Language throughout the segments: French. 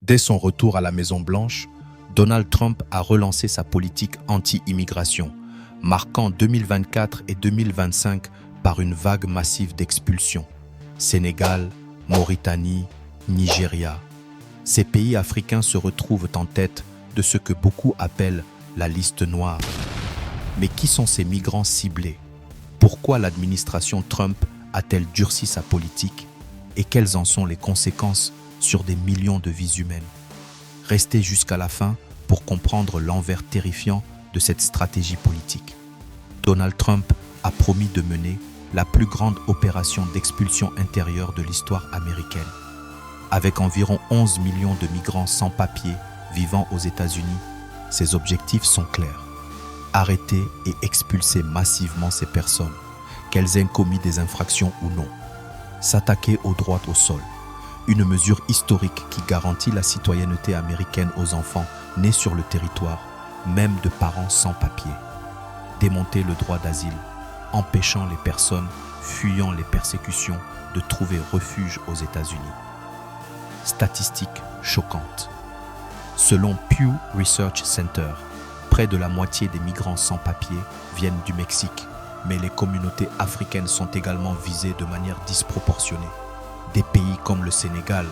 Dès son retour à la Maison-Blanche, Donald Trump a relancé sa politique anti-immigration, marquant 2024 et 2025 par une vague massive d'expulsions. Sénégal, Mauritanie, Nigeria. Ces pays africains se retrouvent en tête de ce que beaucoup appellent la liste noire. Mais qui sont ces migrants ciblés? Pourquoi l'administration Trump a-t-elle durci sa politique? Et quelles en sont les conséquences sur des millions de vies humaines? Restez jusqu'à la fin pour comprendre l'envers terrifiant de cette stratégie politique. Donald Trump a promis de mener la plus grande opération d'expulsion intérieure de l'histoire américaine. Avec environ 11 millions de migrants sans papier vivant aux États-Unis, ses objectifs sont clairs. Arrêter et expulser massivement ces personnes, qu'elles aient commis des infractions ou non. S'attaquer aux droits au sol, une mesure historique qui garantit la citoyenneté américaine aux enfants nés sur le territoire, même de parents sans papier. Démonter le droit d'asile, empêchant les personnes fuyant les persécutions de trouver refuge aux États-Unis. Statistiques choquantes. Selon Pew Research Center, près de la moitié des migrants sans papier viennent du Mexique, mais les communautés africaines sont également visées de manière disproportionnée. Des pays comme le Sénégal,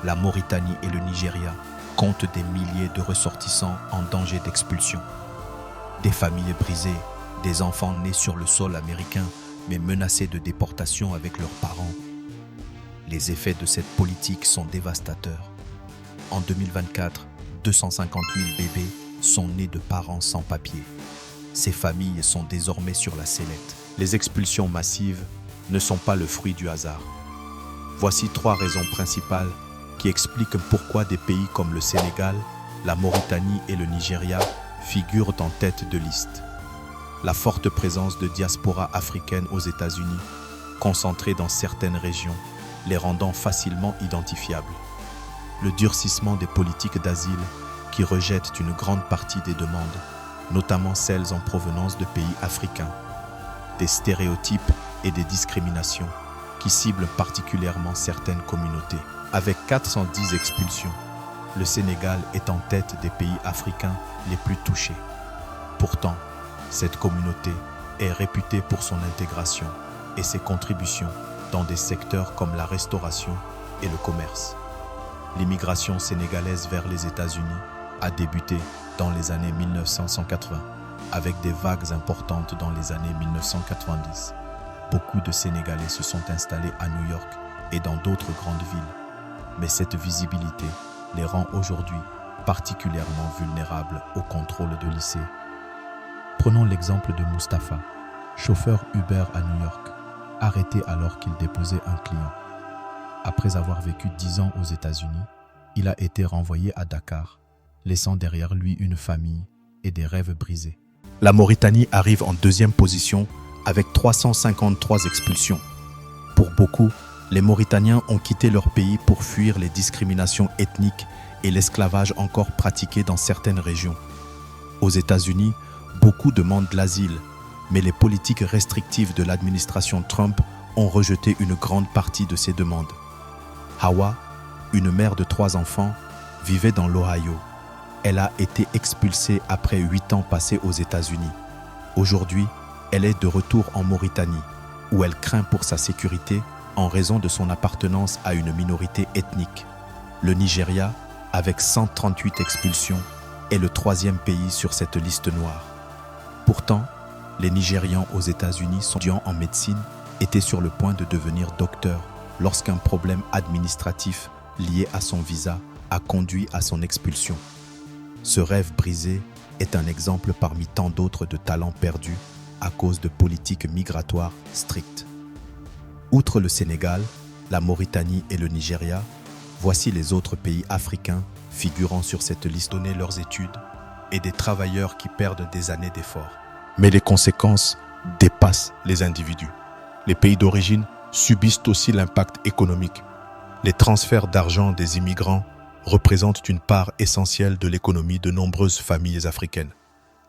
la Mauritanie et le Nigeria comptent des milliers de ressortissants en danger d'expulsion. Des familles brisées, des enfants nés sur le sol américain mais menacés de déportation avec leurs parents. Les effets de cette politique sont dévastateurs. En 2024, 250 000 bébés sont nés de parents sans papier. Ces familles sont désormais sur la sellette. Les expulsions massives ne sont pas le fruit du hasard. Voici 3 raisons principales qui expliquent pourquoi des pays comme le Sénégal, la Mauritanie et le Nigeria figurent en tête de liste. La forte présence de diaspora africaine aux États-Unis, concentrée dans certaines régions, les rendant facilement identifiables. Le durcissement des politiques d'asile qui rejettent une grande partie des demandes, notamment celles en provenance de pays africains. Des stéréotypes et des discriminations qui ciblent particulièrement certaines communautés. Avec 410 expulsions, le Sénégal est en tête des pays africains les plus touchés. Pourtant, cette communauté est réputée pour son intégration et ses contributions dans des secteurs comme la restauration et le commerce. L'immigration sénégalaise vers les États-Unis a débuté dans les années 1980, avec des vagues importantes dans les années 1990. Beaucoup de Sénégalais se sont installés à New York et dans d'autres grandes villes. Mais cette visibilité les rend aujourd'hui particulièrement vulnérables au contrôle de lycées. Prenons l'exemple de Mustapha, chauffeur Uber à New York, arrêté alors qu'il déposait un client. Après avoir vécu 10 ans aux États-Unis, il a été renvoyé à Dakar, laissant derrière lui une famille et des rêves brisés. La Mauritanie arrive en 2e position avec 353 expulsions. Pour beaucoup, les Mauritaniens ont quitté leur pays pour fuir les discriminations ethniques et l'esclavage encore pratiqué dans certaines régions. Aux États-Unis, beaucoup demandent l'asile, mais les politiques restrictives de l'administration Trump ont rejeté une grande partie de ces demandes. Hawa, une mère de 3 enfants, vivait dans l'Ohio. Elle a été expulsée après 8 ans passés aux États-Unis. Aujourd'hui, elle est de retour en Mauritanie, où elle craint pour sa sécurité en raison de son appartenance à une minorité ethnique. Le Nigeria, avec 138 expulsions, est le 3e pays sur cette liste noire. Pourtant, les Nigérians aux États-Unis étudiants en médecine étaient sur le point de devenir docteurs lorsqu'un problème administratif lié à son visa a conduit à son expulsion. Ce rêve brisé est un exemple parmi tant d'autres de talents perdus à cause de politiques migratoires strictes. Outre le Sénégal, la Mauritanie et le Nigeria, voici les autres pays africains figurant sur cette liste donner leurs études et des travailleurs qui perdent des années d'efforts. Mais les conséquences dépassent les individus. Les pays d'origine subissent aussi l'impact économique. Les transferts d'argent des immigrants représentent une part essentielle de l'économie de nombreuses familles africaines.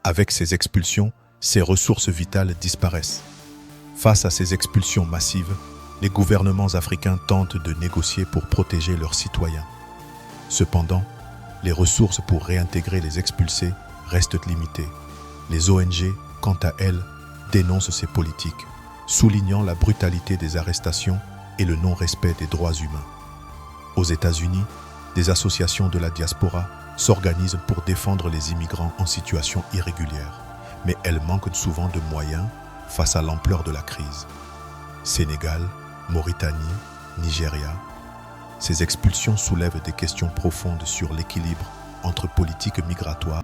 Avec ces expulsions, ces ressources vitales disparaissent. Face à ces expulsions massives, les gouvernements africains tentent de négocier pour protéger leurs citoyens. Cependant, Les ressources pour réintégrer les expulsés restent limitées. Les ONG, quant à elles, dénoncent ces politiques, soulignant la brutalité des arrestations et le non-respect des droits humains. Aux États-Unis, des associations de la diaspora s'organisent pour défendre les immigrants en situation irrégulière, mais elles manquent souvent de moyens face à l'ampleur de la crise. Sénégal, Mauritanie, Nigeria, ces expulsions soulèvent des questions profondes sur l'équilibre entre politique migratoire